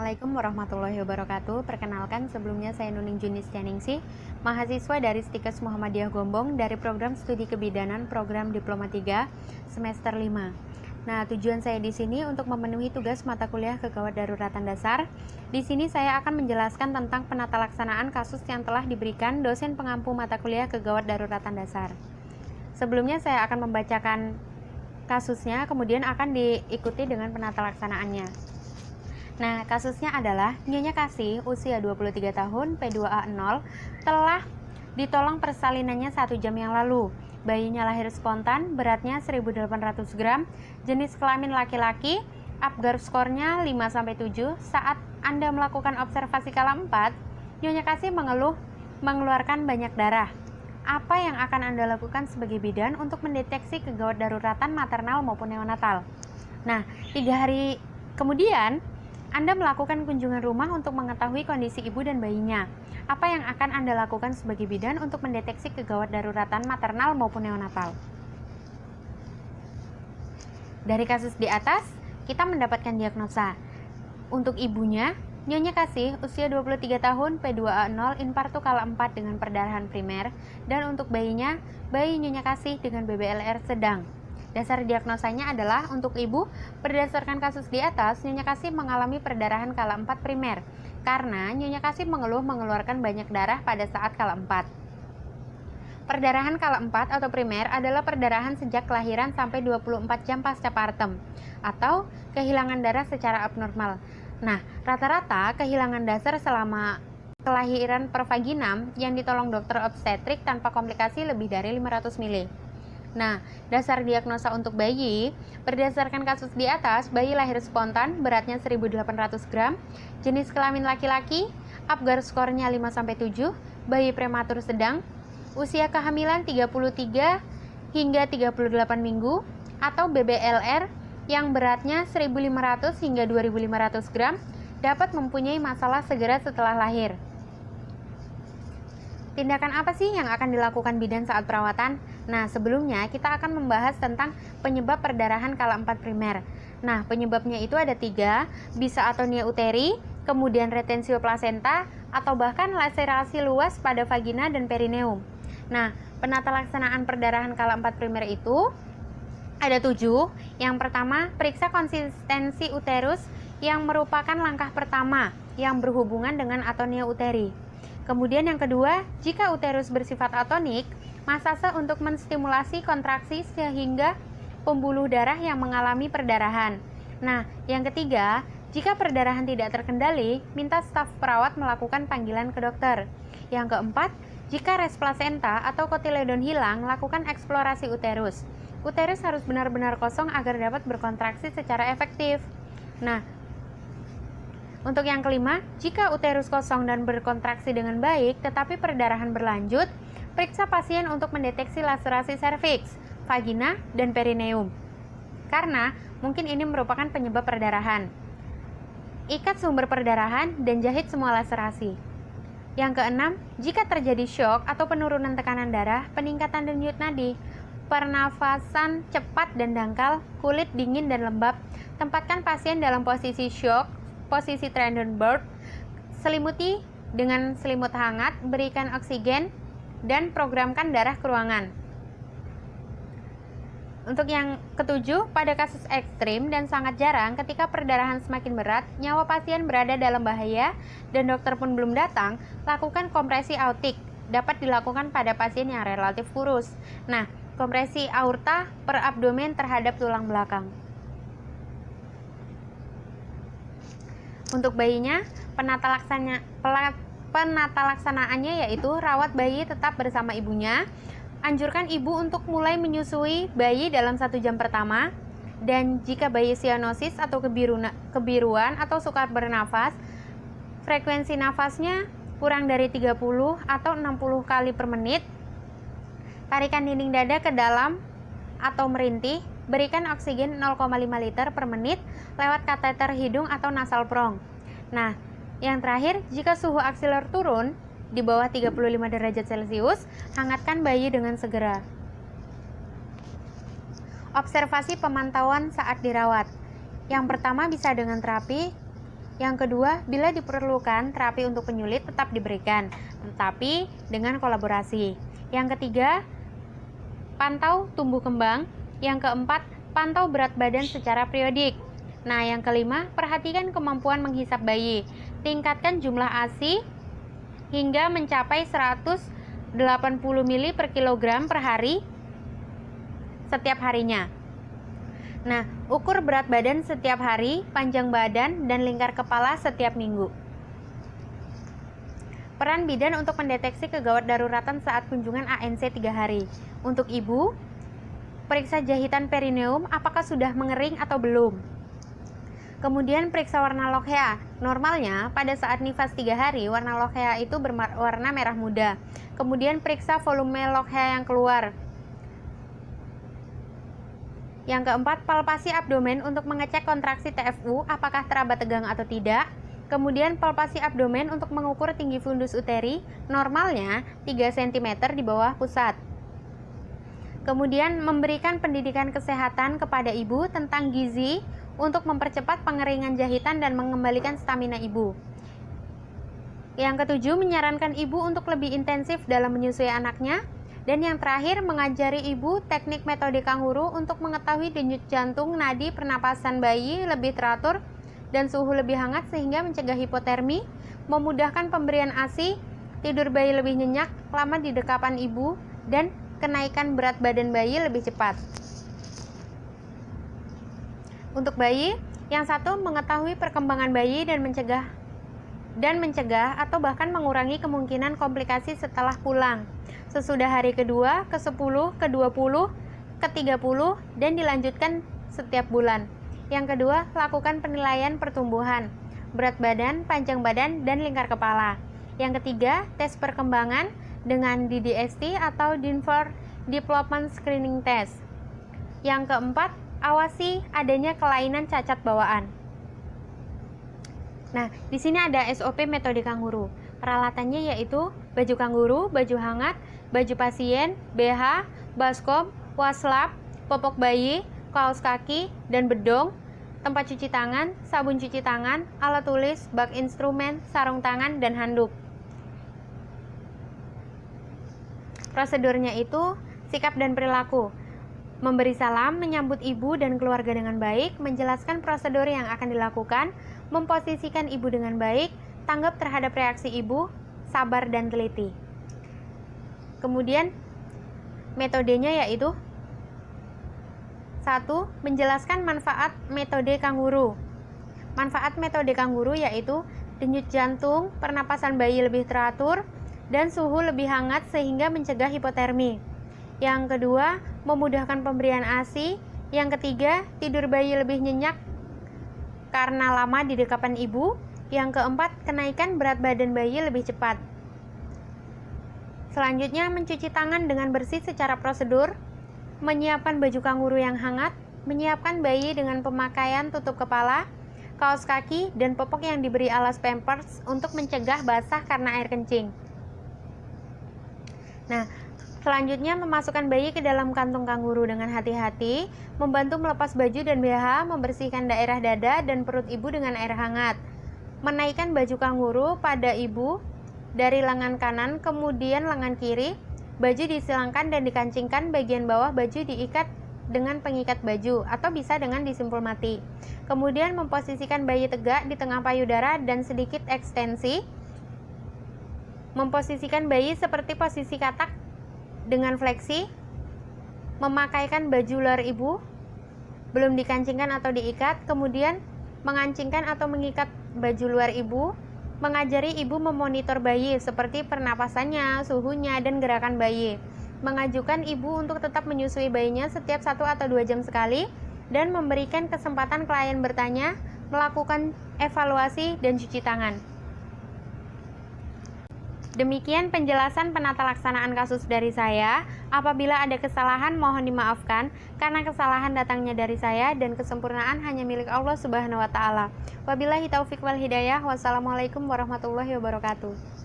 Assalamualaikum warahmatullahi wabarakatuh. Perkenalkan, sebelumnya saya Nuning Junistianingsih, mahasiswa dari Stikes Muhammadiyah Gombong dari program studi kebidanan program Diploma 3 semester 5. Nah, tujuan saya di sini untuk memenuhi tugas mata kuliah kegawat daruratan dasar. Di sini saya akan menjelaskan tentang penata laksanaan kasus yang telah diberikan dosen pengampu mata kuliah kegawat daruratan dasar. Sebelumnya saya akan membacakan kasusnya, kemudian akan diikuti dengan penata laksanaannya. Nah, kasusnya adalah Nyonya Kasih, usia 23 tahun, P2A0, telah ditolong persalinannya 1 jam yang lalu. Bayinya lahir spontan, beratnya 1.800 gram, jenis kelamin laki-laki, Apgar skornya 5-7. Saat Anda melakukan observasi kala 4, Nyonya Kasih mengeluarkan banyak darah. Apa yang akan Anda lakukan sebagai bidan untuk mendeteksi kegawat daruratan maternal maupun neonatal? Nah, 3 hari kemudian, Anda melakukan kunjungan rumah untuk mengetahui kondisi ibu dan bayinya. Apa yang akan Anda lakukan sebagai bidan untuk mendeteksi kegawat daruratan maternal maupun neonatal? Dari kasus di atas, kita mendapatkan diagnosa. Untuk ibunya, Nyonya Kasih, usia 23 tahun, P2A0, infartu kala 4 dengan perdarahan primer. Dan untuk bayinya, bayi Nyonya Kasih dengan BBLR sedang. Dasar diagnosanya adalah untuk ibu, berdasarkan kasus di atas, Nyonya Kasih mengalami perdarahan kala 4 primer karena Nyonya Kasih mengeluarkan banyak darah pada saat kala 4. Perdarahan kala 4 atau primer adalah perdarahan sejak kelahiran sampai 24 jam pasca partem atau kehilangan darah secara abnormal. Nah, rata-rata kehilangan dasar selama kelahiran per vaginam yang ditolong dokter obstetrik tanpa komplikasi lebih dari 500 ml. Nah, dasar diagnosa untuk bayi, berdasarkan kasus di atas, bayi lahir spontan, beratnya 1.800 gram, jenis kelamin laki-laki, Apgar skornya 5-7, bayi prematur sedang, usia kehamilan 33 hingga 38 minggu, atau BBLR yang beratnya 1.500 hingga 2.500 gram, dapat mempunyai masalah segera setelah lahir. Tindakan apa sih yang akan dilakukan bidan saat perawatan? Nah, sebelumnya kita akan membahas tentang penyebab perdarahan kala 4 primer. Nah, penyebabnya itu ada 3, bisa atonia uteri, kemudian retensio plasenta, atau bahkan laserasi luas pada vagina dan perineum. Nah, penata laksanaan perdarahan kala 4 primer itu ada 7. Yang pertama, periksa konsistensi uterus yang merupakan langkah pertama yang berhubungan dengan atonia uteri. Kemudian yang kedua, jika uterus bersifat atonik, massase untuk menstimulasi kontraksi sehingga pembuluh darah yang mengalami perdarahan. Nah, yang ketiga, jika perdarahan tidak terkendali, minta staf perawat melakukan panggilan ke dokter. Yang keempat, jika res plasenta atau kotiledon hilang, lakukan eksplorasi uterus. Uterus harus benar-benar kosong agar dapat berkontraksi secara efektif. Nah, untuk yang kelima, jika uterus kosong dan berkontraksi dengan baik, tetapi perdarahan berlanjut, periksa pasien untuk mendeteksi laserasi serviks, vagina, dan perineum. Karena mungkin ini merupakan penyebab perdarahan. Ikat sumber perdarahan dan jahit semua laserasi. Yang keenam, jika terjadi shock atau penurunan tekanan darah, peningkatan denyut nadi, pernafasan cepat dan dangkal, kulit dingin dan lembab, tempatkan pasien dalam posisi shock, posisi Trendelenburg, selimuti dengan selimut hangat, berikan oksigen, dan programkan darah ke ruangan. Untuk yang ketujuh, pada kasus ekstrim dan sangat jarang ketika perdarahan semakin berat, nyawa pasien berada dalam bahaya, dan dokter pun belum datang, lakukan kompresi aortik. Dapat dilakukan pada pasien yang relatif kurus. Nah, kompresi aorta per abdomen terhadap tulang belakang. Untuk bayinya, penata laksanaannya yaitu rawat bayi tetap bersama ibunya. Anjurkan ibu untuk mulai menyusui bayi dalam 1 jam pertama. Dan jika bayi sianosis atau kebiruan atau sukar bernafas, frekuensi nafasnya kurang dari 30 atau 60 kali per menit. Tarikan dinding dada ke dalam atau merintih. Berikan oksigen 0,5 liter per menit lewat kateter hidung atau nasal prong. Nah, yang terakhir, jika suhu aksiler turun di bawah 35 derajat Celcius, hangatkan bayi dengan segera. Observasi pemantauan saat dirawat. Yang pertama bisa dengan terapi Yang kedua, bila diperlukan, terapi untuk penyulit tetap diberikan, tetapi dengan kolaborasi. Yang ketiga, pantau tumbuh kembang. Yang keempat, pantau berat badan secara periodik. Nah, yang kelima, perhatikan kemampuan menghisap bayi. Tingkatkan jumlah ASI hingga mencapai 180 ml per kilogram per hari setiap harinya. Nah, ukur berat badan setiap hari, panjang badan, dan lingkar kepala setiap minggu. Peran bidan untuk mendeteksi kegawat daruratan saat kunjungan ANC 3 hari. Untuk ibu, periksa jahitan perineum apakah sudah mengering atau belum. Kemudian periksa warna lochea. Normalnya pada saat nifas 3 hari, warna lochea itu berwarna merah muda. Kemudian periksa volume lochea yang keluar. Yang keempat, palpasi abdomen untuk mengecek kontraksi TFU apakah teraba tegang atau tidak. Kemudian palpasi abdomen untuk mengukur tinggi fundus uteri, normalnya 3 cm di bawah pusat. Kemudian memberikan pendidikan kesehatan kepada ibu tentang gizi untuk mempercepat pengeringan jahitan dan mengembalikan stamina ibu. Yang ketujuh, menyarankan ibu untuk lebih intensif dalam menyusui anaknya. Dan yang terakhir, mengajari ibu teknik metode kanguru untuk mengetahui denyut jantung, nadi, pernapasan bayi lebih teratur, dan suhu lebih hangat sehingga mencegah hipotermi, memudahkan pemberian ASI, tidur bayi lebih nyenyak, lama di dekapan ibu, dan kenaikan berat badan bayi lebih cepat. Untuk bayi, yang satu mengetahui perkembangan bayi dan mencegah atau bahkan mengurangi kemungkinan komplikasi setelah pulang sesudah hari kedua, ke-10, ke-20, ke-30, dan dilanjutkan setiap bulan. Yang kedua, lakukan penilaian pertumbuhan, berat badan, panjang badan, dan lingkar kepala. Yang ketiga, tes perkembangan dengan DDST atau Dinforth Development Screening Test. Yang keempat, awasi adanya kelainan cacat bawaan. Nah, di sini ada SOP metode kanguru. Peralatannya yaitu baju kanguru, baju hangat, baju pasien, BH, baskom, waslap, popok bayi, kaos kaki, dan bedong, tempat cuci tangan, sabun cuci tangan, alat tulis, bak instrumen, sarung tangan, dan handuk. Prosedurnya itu sikap dan perilaku. Memberi salam, menyambut ibu dan keluarga dengan baik, menjelaskan prosedur yang akan dilakukan, memposisikan ibu dengan baik, tanggap terhadap reaksi ibu, sabar dan teliti. Kemudian metodenya yaitu 1. Menjelaskan manfaat metode kanguru. Manfaat metode kanguru yaitu denyut jantung, pernapasan bayi lebih teratur, dan suhu lebih hangat sehingga mencegah hipotermi. Yang kedua, memudahkan pemberian ASI. Yang ketiga, tidur bayi lebih nyenyak karena lama di dekapan ibu. Yang keempat, kenaikan berat badan bayi lebih cepat. Selanjutnya, mencuci tangan dengan bersih secara prosedur, menyiapkan baju kanguru yang hangat, menyiapkan bayi dengan pemakaian tutup kepala, kaos kaki, dan popok yang diberi alas pampers untuk mencegah basah karena air kencing. Nah, selanjutnya memasukkan bayi ke dalam kantung kanguru dengan hati-hati, membantu melepas baju dan BH, membersihkan daerah dada dan perut ibu dengan air hangat. Menaikkan baju kanguru pada ibu dari lengan kanan kemudian lengan kiri, baju disilangkan dan dikancingkan, bagian bawah baju diikat dengan pengikat baju atau bisa dengan disimpul mati. Kemudian memposisikan bayi tegak di tengah payudara dan sedikit ekstensi. Memposisikan bayi seperti posisi katak dengan fleksi. Memakaikan baju luar ibu belum dikancingkan atau diikat, kemudian mengancingkan atau mengikat baju luar ibu. Mengajari ibu memonitor bayi seperti pernapasannya, suhunya, dan gerakan bayi. Mengajukan ibu untuk tetap menyusui bayinya setiap 1 atau 2 jam sekali, dan memberikan kesempatan klien bertanya, melakukan evaluasi, dan cuci tangan. Demikian penjelasan penata laksanaan kasus dari saya. Apabila ada kesalahan mohon dimaafkan, karena kesalahan datangnya dari saya dan kesempurnaan hanya milik Allah Subhanahu wa taala. Wabillahi taufik wal hidayah. Wassalamualaikum warahmatullahi wabarakatuh.